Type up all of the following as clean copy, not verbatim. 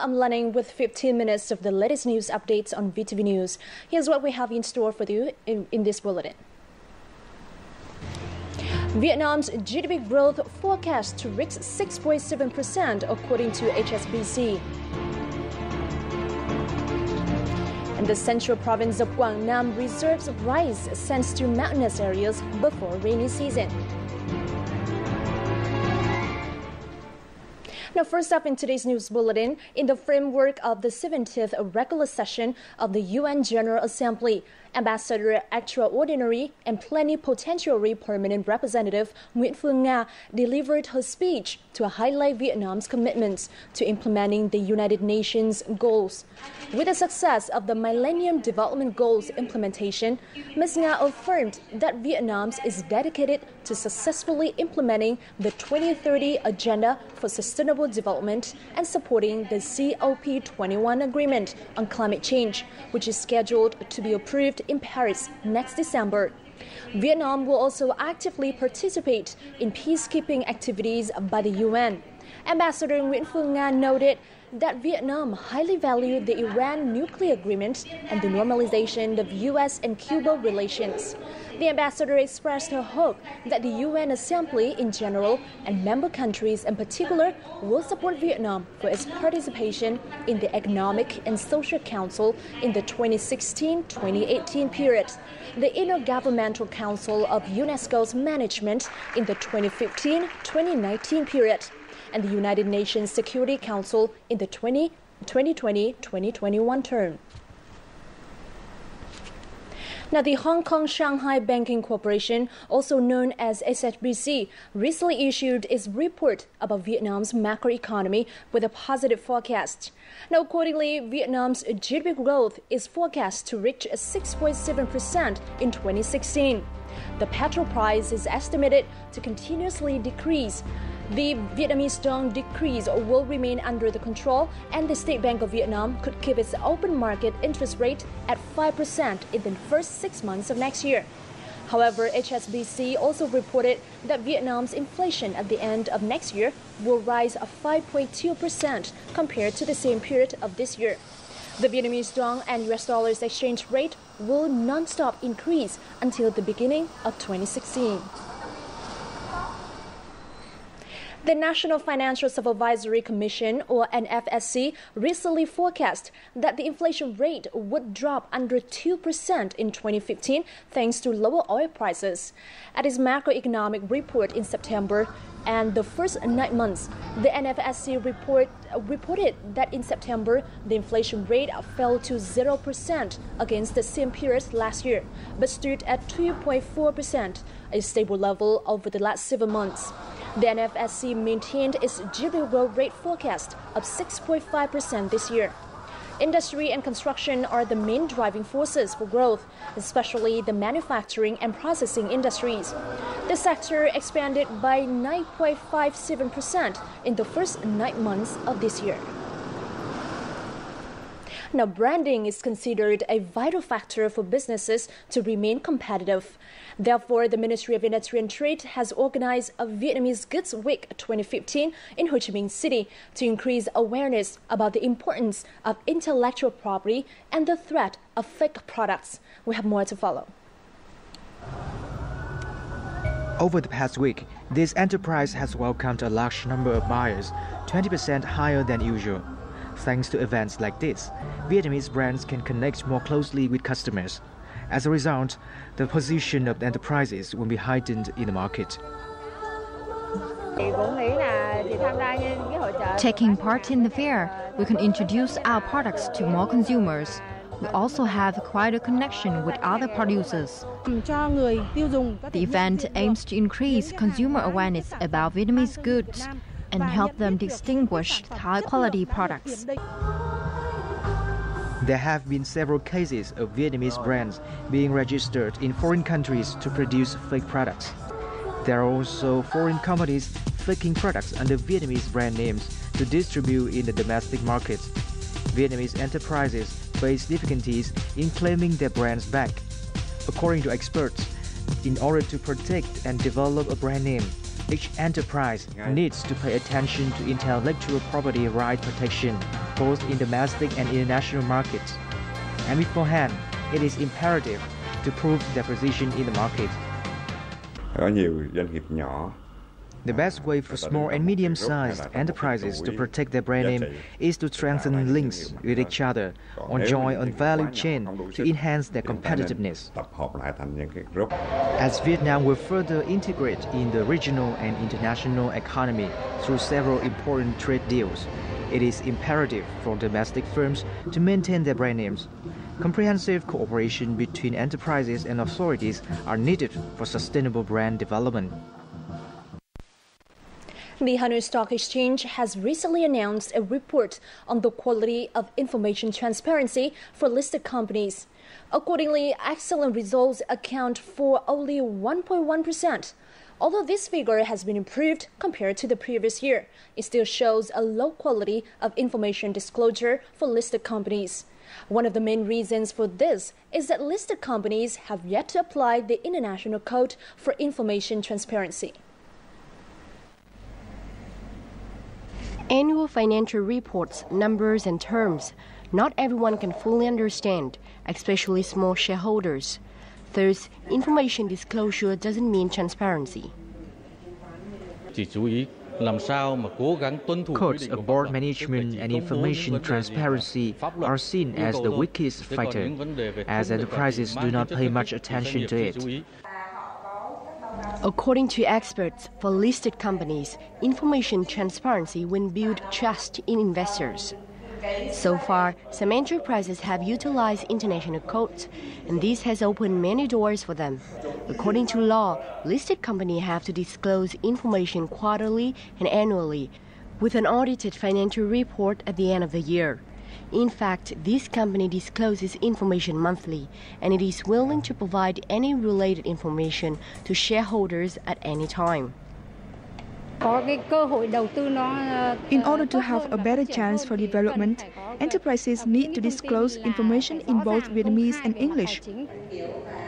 I'm Lanning with 15 minutes of the latest news updates on VTV News. Here's what we have in store for you in this bulletin. Vietnam's GDP growth forecast to reach 6.7% according to HSBC. And the central province of Quảng Nam reserves rice sent to mountainous areas before rainy season. Now, first up in today's news bulletin, in the framework of the 70th regular session of the UN General Assembly, Ambassador Extraordinary and Plenipotentiary Permanent Representative Nguyễn Phương Nga delivered her speech to highlight Vietnam's commitments to implementing the United Nations goals. With the success of the Millennium Development Goals implementation, Ms. Nga affirmed that Vietnam is dedicated to successfully implementing the 2030 Agenda for Sustainable Development and supporting the COP21 Agreement on Climate Change, which is scheduled to be approved in Paris next December. Vietnam will also actively participate in peacekeeping activities by the UN. Ambassador Nguyễn Phương Nga noted that Vietnam highly valued the Iran nuclear agreement and the normalization of U.S. and Cuba relations. The ambassador expressed her hope that the UN Assembly in general and member countries in particular will support Vietnam for its participation in the Economic and Social Council in the 2016-2018 period, the Intergovernmental Council of UNESCO's management in the 2015-2019 period, and the United Nations Security Council in the 2020-2021 term. Now, the Hong Kong-Shanghai Banking Corporation, also known as HSBC, recently issued its report about Vietnam's macroeconomy with a positive forecast. Now, accordingly, Vietnam's GDP growth is forecast to reach 6.7% in 2016. The petrol price is estimated to continuously decrease. The Vietnamese dong decrease will remain under the control, and the State Bank of Vietnam could keep its open market interest rate at 5% in the first 6 months of next year. However, HSBC also reported that Vietnam's inflation at the end of next year will rise 5.2% compared to the same period of this year. The Vietnamese dong and US dollars exchange rate will non-stop increase until the beginning of 2016. The National Financial Supervisory Commission, or NFSC, recently forecast that the inflation rate would drop under 2% in 2015 thanks to lower oil prices. At its macroeconomic report in September and the first 9 months, the NFSC reported that in September, the inflation rate fell to 0% against the same period last year, but stood at 2.4%, a stable level over the last 7 months. The NFSC maintained its GDP growth rate forecast of 6.5% this year. Industry and construction are the main driving forces for growth, especially the manufacturing and processing industries. The sector expanded by 9.57% in the first 9 months of this year. Now, branding is considered a vital factor for businesses to remain competitive. Therefore, the Ministry of Industry and Trade has organized a Vietnamese Goods Week 2015 in Ho Chi Minh City to increase awareness about the importance of intellectual property and the threat of fake products. We have more to follow. Over the past week, this enterprise has welcomed a large number of buyers, 20% higher than usual. Thanks to events like this, Vietnamese brands can connect more closely with customers. As a result, the position of the enterprises will be heightened in the market. Taking part in the fair, we can introduce our products to more consumers. We also have quite a connection with other producers. The event aims to increase consumer awareness about Vietnamese goods and help them distinguish high-quality products. There have been several cases of Vietnamese brands being registered in foreign countries to produce fake products. There are also foreign companies faking products under Vietnamese brand names to distribute in the domestic market. Vietnamese enterprises face difficulties in claiming their brands back. According to experts, in order to protect and develop a brand name, Each enterprise needs to pay attention to intellectual property right protection, both in domestic and international markets. And beforehand, it is imperative to prove their position in the market. The best way for small and medium-sized enterprises to protect their brand name is to strengthen links with each other or join on value chain to enhance their competitiveness. As Vietnam will further integrate in the regional and international economy through several important trade deals, it is imperative for domestic firms to maintain their brand names. Comprehensive cooperation between enterprises and authorities are needed for sustainable brand development. The Hanoi Stock Exchange has recently announced a report on the quality of information transparency for listed companies. Accordingly, excellent results account for only 1.1%. Although this figure has been improved compared to the previous year, it still shows a low quality of information disclosure for listed companies. One of the main reasons for this is that listed companies have yet to apply the International Code for Information Transparency. Annual financial reports, numbers and terms, not everyone can fully understand, especially small shareholders. Thus, information disclosure doesn't mean transparency. Codes of board management and information transparency are seen as the weakest factor, as enterprises do not pay much attention to it. According to experts, for listed companies, information transparency will build trust in investors. So far, some enterprises have utilized international codes, and this has opened many doors for them. According to law, listed companies have to disclose information quarterly and annually, with an audited financial report at the end of the year. In fact, this company discloses information monthly, and it is willing to provide any related information to shareholders at any time. In order to have a better chance for development, enterprises need to disclose information in both Vietnamese and English.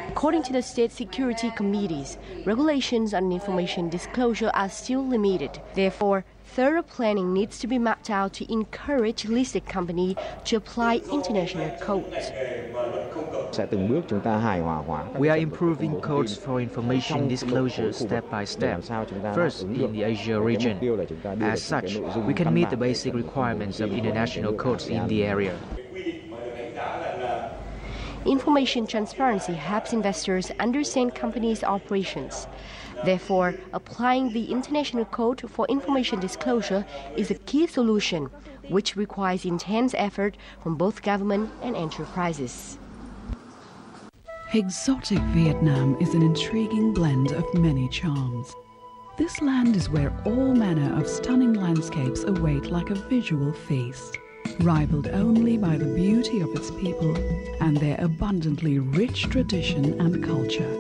According to the state security committees, regulations on information disclosure are still limited. Therefore, thorough planning needs to be mapped out to encourage listed companies to apply international codes. We are improving codes for information disclosure step by step, first in the Asia region. As such, we can meet the basic requirements of international codes in the area. Information transparency helps investors understand companies' operations. Therefore, applying the International Code for Information Disclosure is a key solution, which requires intense effort from both government and enterprises. Exotic Vietnam is an intriguing blend of many charms. This land is where all manner of stunning landscapes await like a visual feast, rivaled only by the beauty of its people and their abundantly rich tradition and culture.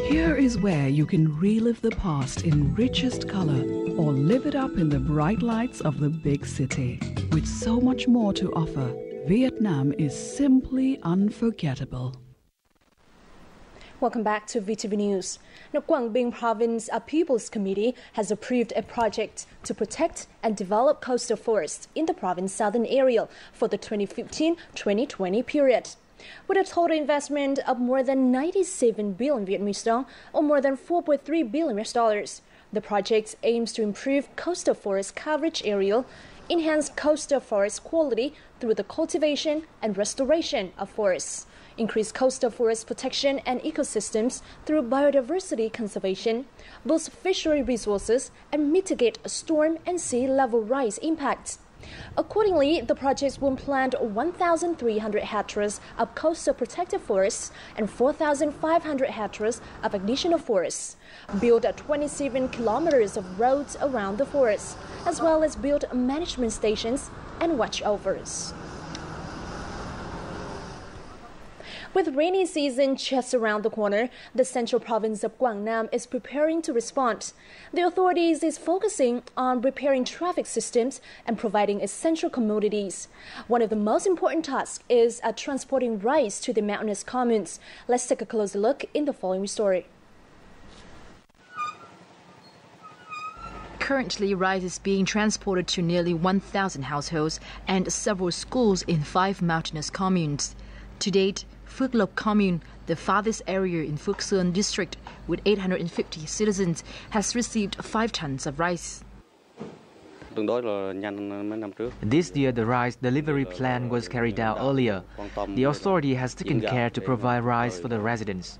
Here is where you can relive the past in richest color or live it up in the bright lights of the big city. With so much more to offer, Vietnam is simply unforgettable. Welcome back to VTV News. Now, Quang Binh Province People's Committee has approved a project to protect and develop coastal forests in the province's southern area for the 2015-2020 period. With a total investment of more than 97 billion Vietnamese dong, or more than $4.3 billion, the project aims to improve coastal forest coverage area, enhance coastal forest quality through the cultivation and restoration of forests, increase coastal forest protection and ecosystems through biodiversity conservation, boost fishery resources, and mitigate storm and sea level rise impacts. Accordingly, the project will plant 1,300 hectares of coastal protected forests and 4,500 hectares of additional forests, build 27 kilometers of roads around the forest, as well as build management stations and watchovers. With rainy season just around the corner, the central province of Quảng Nam is preparing to respond. The authorities is focusing on repairing traffic systems and providing essential commodities. One of the most important tasks is transporting rice to the mountainous communes. Let's take a closer look in the following story. Currently, rice is being transported to nearly 1,000 households and several schools in 5 mountainous communes. To date, Phước Lộc Commune, the farthest area in Phước Sơn district with 850 citizens, has received 5 tons of rice. This year, the rice delivery plan was carried out earlier. The authority has taken care to provide rice for the residents.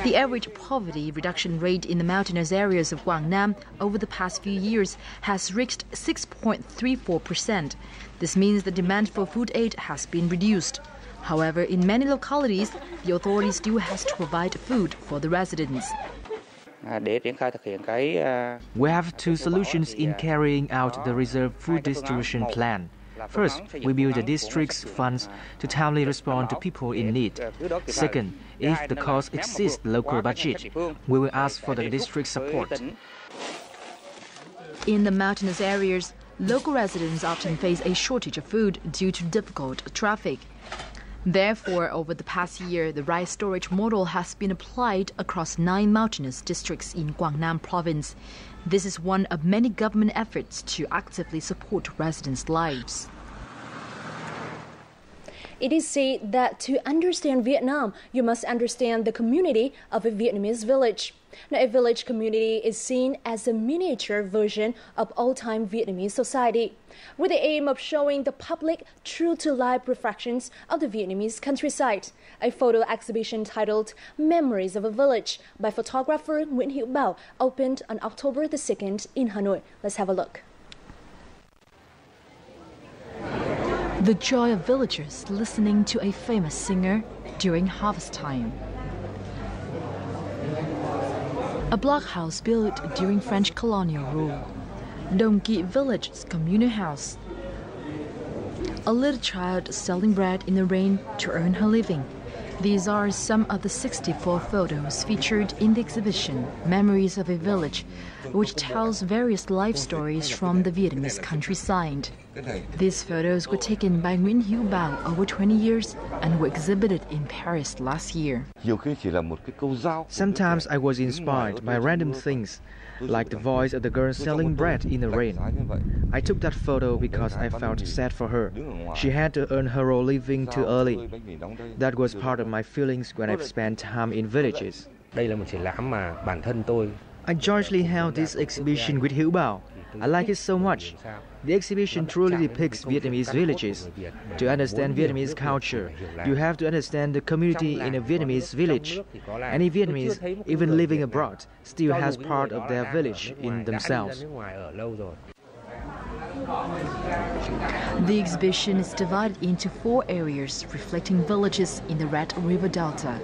The average poverty reduction rate in the mountainous areas of Guangnam over the past few years has reached 6.34%. This means the demand for food aid has been reduced. However, in many localities, the authority still has to provide food for the residents. We have 2 solutions in carrying out the reserve food distribution plan. First, we build the district's funds to timely respond to people in need. Second, if the cost exceeds the local budget, we will ask for the district support. In the mountainous areas, local residents often face a shortage of food due to difficult traffic. Therefore, over the past year, the rice storage model has been applied across 9 mountainous districts in Guangnam province. This is one of many government efforts to actively support residents' lives. It is said that to understand Vietnam, you must understand the community of a Vietnamese village. Now, a village community is seen as a miniature version of old-time Vietnamese society, with the aim of showing the public true-to-life reflections of the Vietnamese countryside. A photo exhibition titled Memories of a Village by photographer Nguyễn Hữu Bảo opened on October the 2nd in Hanoi. Let's have a look. The joy of villagers listening to a famous singer during harvest time. A blockhouse built during French colonial rule. Dong Kỵ Village's communal house. A little child selling bread in the rain to earn her living. These are some of the 64 photos featured in the exhibition, Memories of a Village, which tells various life stories from the Vietnamese countryside. These photos were taken by Nguyễn Hữu Bảo over 20 years and were exhibited in Paris last year. Sometimes I was inspired by random things, like the voice of the girl selling bread in the rain. I took that photo because I felt sad for her. She had to earn her own living too early. That was part of my feelings when I've spent time in villages. I jointly held this exhibition with Hữu Bảo. I like it so much. The exhibition truly depicts Vietnamese villages. To understand Vietnamese culture, you have to understand the community in a Vietnamese village. Any Vietnamese, even living abroad, still has part of their village in themselves. The exhibition is divided into 4 areas reflecting villages in the Red River Delta,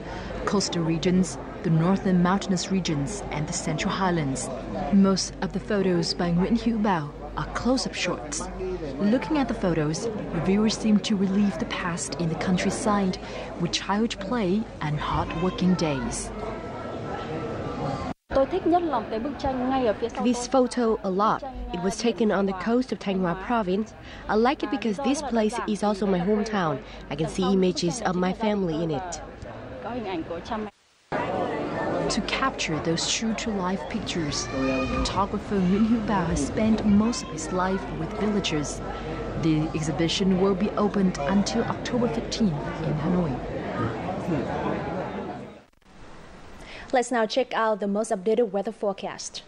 coastal regions, the northern mountainous regions, and the Central Highlands. Most of the photos by Nguyễn Hữu Bảo are close-up shots. Looking at the photos, the viewers seem to relive the past in the countryside with childhood play and hard-working days. This photo a lot. It was taken on the coast of Thanh Hóa province. I like it because this place is also my hometown. I can see images of my family in it. To capture those true-to-life pictures, photographer Nguyễn Hữu Bảo has spent most of his life with villagers. The exhibition will be opened until October 15th in Hanoi. Let's now check out the most updated weather forecast.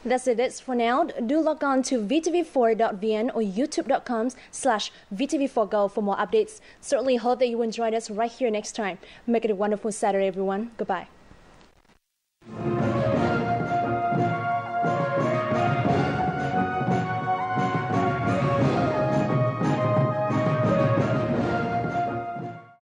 That's it for now. Do log on to vtv4.vn or youtube.com/vtv4go for more updates. Certainly hope that you will join us right here next time. Make it a wonderful Saturday, everyone. Goodbye.